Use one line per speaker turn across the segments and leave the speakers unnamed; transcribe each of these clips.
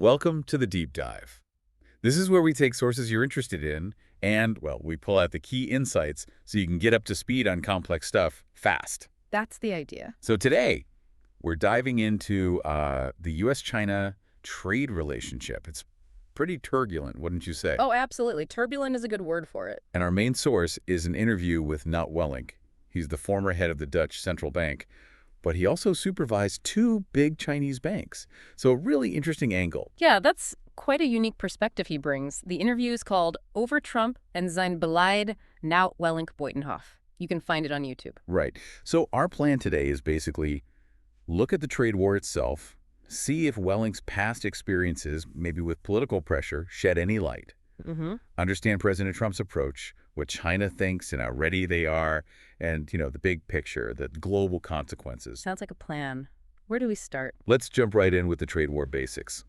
Welcome to the Deep Dive. This is where we take sources you're interested in and, well, we pull out the key insights so you can get up to speed on complex stuff fast.
That's the idea.
So today, we're diving into the U.S.-China trade relationship. It's pretty turbulent, wouldn't you say?
Oh, absolutely. Turbulent is a good word for it.
And our main source is an interview with notebooklm. He's the former head of the Dutch central bank, but he also supervised two big Chinese banks. So a really interesting angle.
Yeah, that's quite a unique perspective he brings. The interview is called Over Trump and Sein Beleid Now Wellink Buitenhof. You can find it on YouTube.
Right. So our plan today is basically look at the trade war itself, see if Wellink's past experiences, maybe with political pressure, shed any light. Understand President Trump's approach, what China thinks and how ready they are, and, the big picture, the global consequences.
Sounds like a plan. Where do we start?
Let's jump right in with the trade war basics.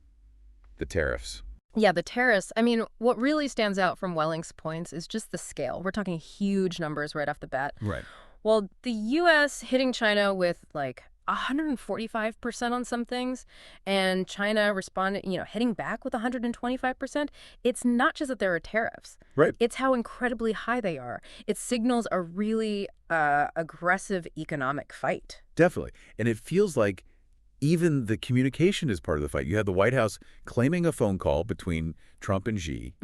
The tariffs.
Yeah, the tariffs. I mean, what really stands out from Wellink's points is just the scale. We're talking huge numbers right off the bat.
Right.
Well, the U.S. hitting China with, 145% on some things, and China responded, hitting back with 125%. It's not just that there are tariffs.
Right.
It's how incredibly high they are. It signals a really aggressive economic fight.
Definitely. And it feels like even the communication is part of the fight. You had the White House claiming a phone call between Trump and Xi,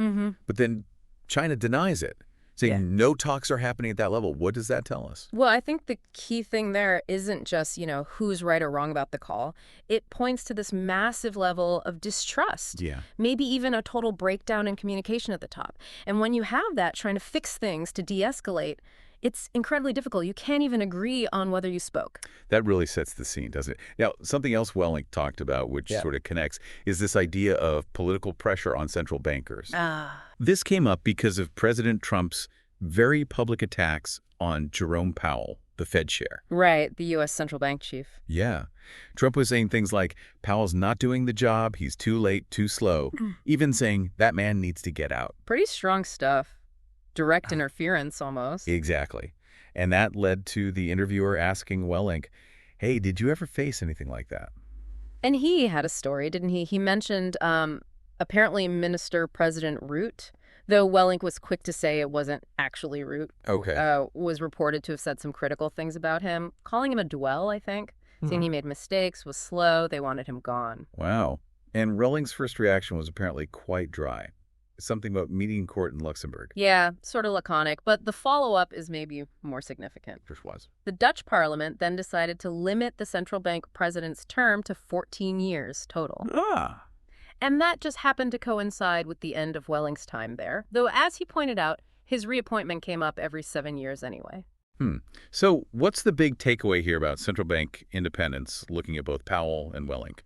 but then China denies it, saying no talks are happening at that level. What does that tell us?
Well, I think the key thing there isn't just, who's right or wrong about the call. It points to this massive level of distrust.
Yeah.
Maybe even a total breakdown in communication at the top. And when you have that, trying to fix things to de-escalate, it's incredibly difficult. You can't even agree on whether you spoke.
That really sets the scene, doesn't it? Now, something else Wellink talked about, which sort of connects, is this idea of political pressure on central bankers. This came up because of President Trump's very public attacks on Jerome Powell, the Fed chair.
Right, the U.S. central bank chief.
Yeah. Trump was saying things like, Powell's not doing the job, he's too late, too slow, even saying that man needs to get out.
Pretty strong stuff. Direct interference, almost.
Exactly. And that led to the interviewer asking Wellink, hey, did you ever face anything like that?
And he had a story, didn't he? He mentioned apparently Minister President Root, though Wellink was quick to say it wasn't actually Root.
Okay.
Was reported to have said some critical things about him, calling him a dwell, I think, saying he made mistakes, was slow, they wanted him gone.
Wow. And Wellink's first reaction was apparently quite dry. Something about meeting in court in Luxembourg.
Yeah, sort of laconic, but the follow-up is maybe more significant.
Which was?
The Dutch parliament then decided to limit the central bank president's term to 14 years total. And that just happened to coincide with the end of Wellink's time there, though as he pointed out, his reappointment came up every 7 years anyway.
So what's the big takeaway here about central bank independence, looking at both Powell and Wellink?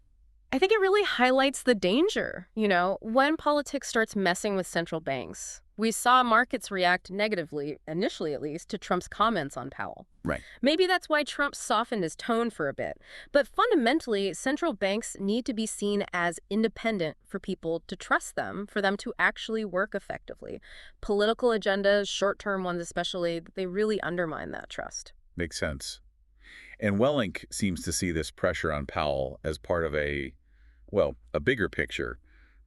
I think it really highlights the danger, when politics starts messing with central banks. We saw markets react negatively, initially at least, to Trump's comments on Powell.
Right.
Maybe that's why Trump softened his tone for a bit. But fundamentally, central banks need to be seen as independent for people to trust them, for them to actually work effectively. Political agendas, short-term ones especially, they really undermine that trust.
Makes sense. And Wellink seems to see this pressure on Powell as part of a bigger picture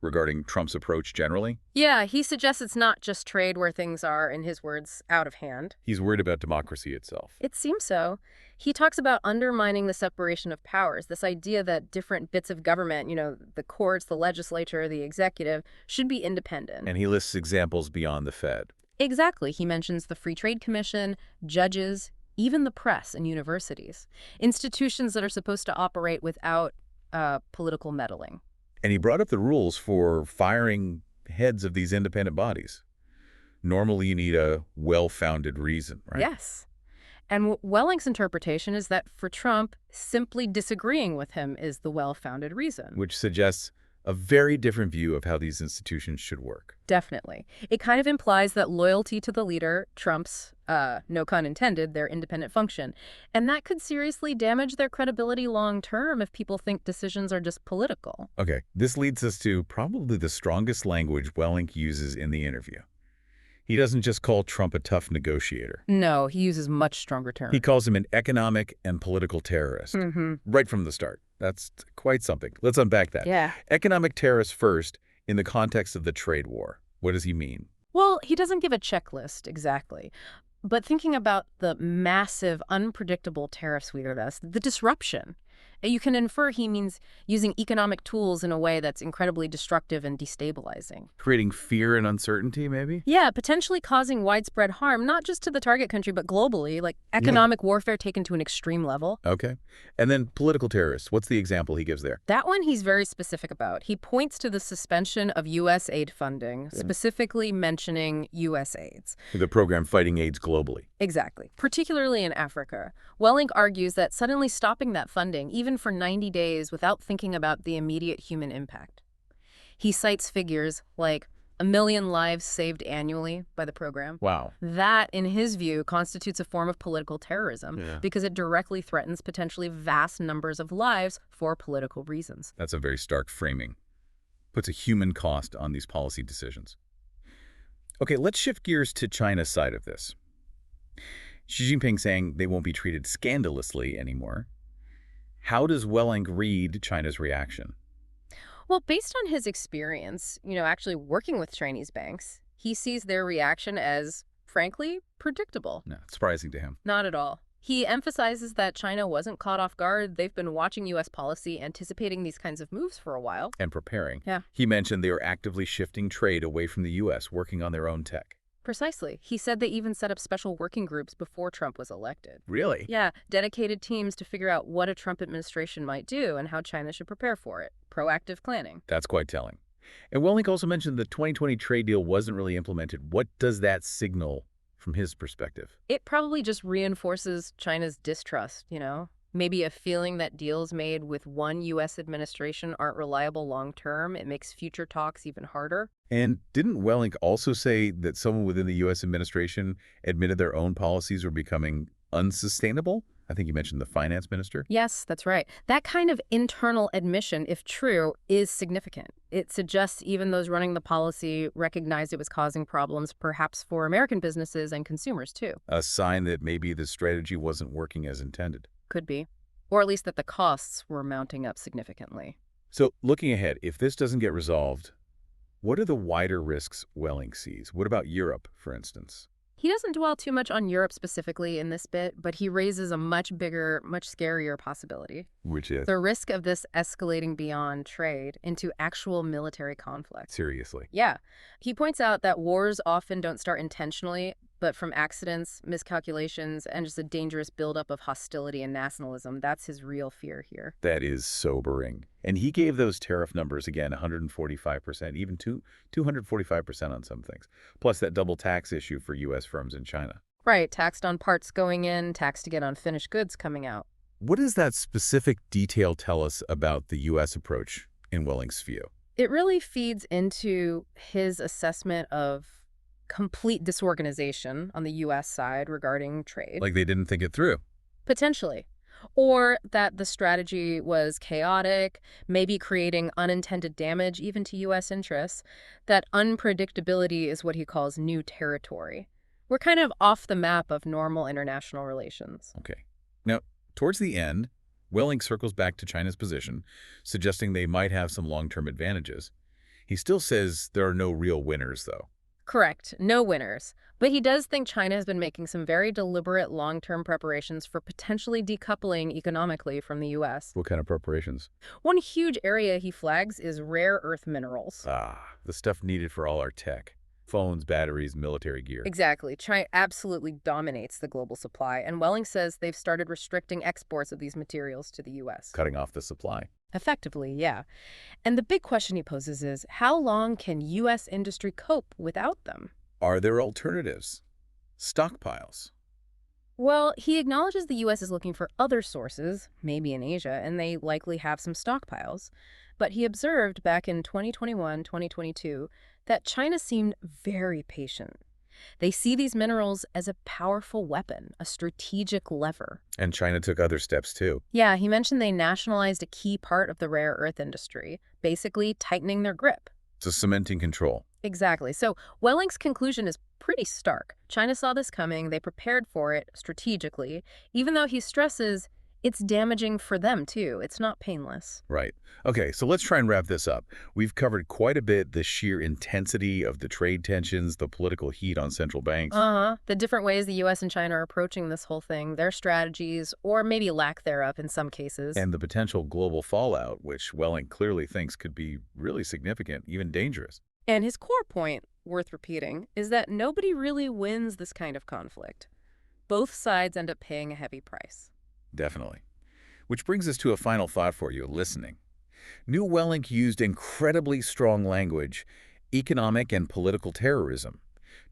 regarding Trump's approach generally.
Yeah, he suggests it's not just trade where things are, in his words, out of hand.
He's worried about democracy itself.
It seems so. He talks about undermining the separation of powers, this idea that different bits of government, the courts, the legislature, the executive, should be independent.
And he lists examples beyond the Fed.
Exactly. He mentions the Free Trade Commission, judges, even the press and universities, institutions that are supposed to operate without political meddling.
And he brought up the rules for firing heads of these independent bodies. Normally, you need a well-founded reason, right?
Yes. And Wellink's interpretation is that for Trump, simply disagreeing with him is the well-founded reason.
Which suggests a very different view of how these institutions should work.
Definitely. It kind of implies that loyalty to the leader trumps, no pun intended, their independent function. And that could seriously damage their credibility long-term if people think decisions are just political.
Okay, this leads us to probably the strongest language Wellink uses in the interview. He doesn't just call Trump a tough negotiator.
No, he uses much stronger terms.
He calls him an economic and political terrorist, right from the start. That's quite something. Let's unpack that.
Yeah.
Economic tariffs first in the context of the trade war. What does he mean?
Well, he doesn't give a checklist exactly. But thinking about the massive, unpredictable tariffs we discussed, the disruption, you can infer he means using economic tools in a way that's incredibly destructive and destabilizing.
Creating fear and uncertainty, maybe?
Yeah, potentially causing widespread harm, not just to the target country, but globally, like
Yeah.
economic warfare taken to an extreme level.
Okay. And then political terrorists. What's the example he gives there?
That one he's very specific about. He points to the suspension of U.S. aid funding, specifically mentioning U.S. aids.
The program fighting AIDS globally.
Exactly, particularly in Africa. Wellink argues that suddenly stopping that funding, even for 90 days without thinking about the immediate human impact. He cites figures like 1 million lives saved annually by the program.
Wow.
That, in his view, constitutes a form of political terrorism
Yeah.
because it directly threatens potentially vast numbers of lives for political reasons.
That's a very stark framing. Puts a human cost on these policy decisions. Okay, let's shift gears to China's side of this. Xi Jinping saying they won't be treated scandalously anymore. How does Welling read China's reaction?
Well, based on his experience, actually working with Chinese banks, he sees their reaction as, frankly, predictable.
No, surprising to him.
Not at all. He emphasizes that China wasn't caught off guard. They've been watching U.S. policy, anticipating these kinds of moves for a while.
And preparing.
Yeah.
He mentioned they were actively shifting trade away from the U.S., working on their own tech.
Precisely. He said they even set up special working groups before Trump was elected.
Really?
Yeah, dedicated teams to figure out what a Trump administration might do and how China should prepare for it. Proactive planning.
That's quite telling. And Welling also mentioned the 2020 trade deal wasn't really implemented. What does that signal from his perspective?
It probably just reinforces China's distrust, Maybe a feeling that deals made with one U.S. administration aren't reliable long-term. It makes future talks even harder.
And didn't Welling also say that someone within the U.S. administration admitted their own policies were becoming unsustainable? I think you mentioned the finance minister.
Yes, that's right. That kind of internal admission, if true, is significant. It suggests even those running the policy recognized it was causing problems, perhaps for American businesses and consumers, too.
A sign that maybe the strategy wasn't working as intended.
Could be. Or at least that the costs were mounting up significantly.
So looking ahead, if this doesn't get resolved, what are the wider risks Welling sees? What about Europe, for instance?
He doesn't dwell too much on Europe specifically in this bit, but he raises a much bigger, much scarier possibility.
Which is?
The risk of this escalating beyond trade into actual military conflict.
Seriously.
Yeah. He points out that wars often don't start intentionally, but from accidents, miscalculations, and just a dangerous buildup of hostility and nationalism. That's his real fear here.
That is sobering. And he gave those tariff numbers, again, 145%, even 245% on some things. Plus that double tax issue for U.S. firms in China.
Right, taxed on parts going in, taxed again on finished goods coming out.
What does that specific detail tell us about the U.S. approach in Welling's view?
It really feeds into his assessment of complete disorganization on the U.S. side regarding trade.
Like they didn't think it through.
Potentially. Or that the strategy was chaotic, maybe creating unintended damage even to U.S. interests. That unpredictability is what he calls new territory. We're kind of off the map of normal international relations.
Okay. Now, towards the end, Welling circles back to China's position, suggesting they might have some long-term advantages. He still says there are no real winners, though.
Correct. No winners. But he does think China has been making some very deliberate long-term preparations for potentially decoupling economically from the U.S.
What kind of preparations?
One huge area he flags is rare earth minerals.
The stuff needed for all our tech. Phones, batteries, military gear.
Exactly. China absolutely dominates the global supply, and Welling says they've started restricting exports of these materials to the U.S.
Cutting off the supply.
Effectively, yeah. And the big question he poses is, how long can U.S. industry cope without them?
Are there alternatives? Stockpiles?
Well, he acknowledges the U.S. is looking for other sources, maybe in Asia, and they likely have some stockpiles. But he observed back in 2021, 2022, that China seemed very patient. They see these minerals as a powerful weapon, a strategic lever.
And China took other steps, too.
Yeah, he mentioned they nationalized a key part of the rare earth industry, basically tightening their grip.
So cementing control.
Exactly. So Welling's conclusion is pretty stark. China saw this coming. They prepared for it strategically, even though he stresses It's damaging for them, too. It's not painless.
Right. Okay, so let's try and wrap this up. We've covered quite a bit the sheer intensity of the trade tensions, the political heat on central banks,
Uh-huh. The different ways the U.S. and China are approaching this whole thing, their strategies, or maybe lack thereof in some cases.
and the potential global fallout, which Welling clearly thinks could be really significant, even dangerous.
And his core point, worth repeating, is that nobody really wins this kind of conflict. Both sides end up paying a heavy price.
Definitely. Which brings us to a final thought for you, listening. New Welling used incredibly strong language, economic and political terrorism,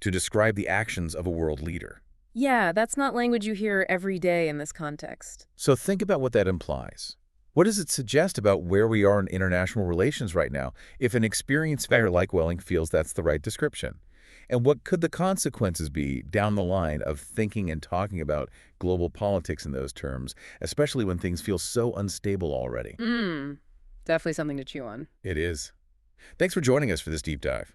to describe the actions of a world leader.
Yeah, that's not language you hear every day in this context.
So think about what that implies. What does it suggest about where we are in international relations right now if an experienced fighter like Welling feels that's the right description? And what could the consequences be down the line of thinking and talking about global politics in those terms, especially when things feel so unstable already?
Definitely something to chew on.
It is. Thanks for joining us for this deep dive.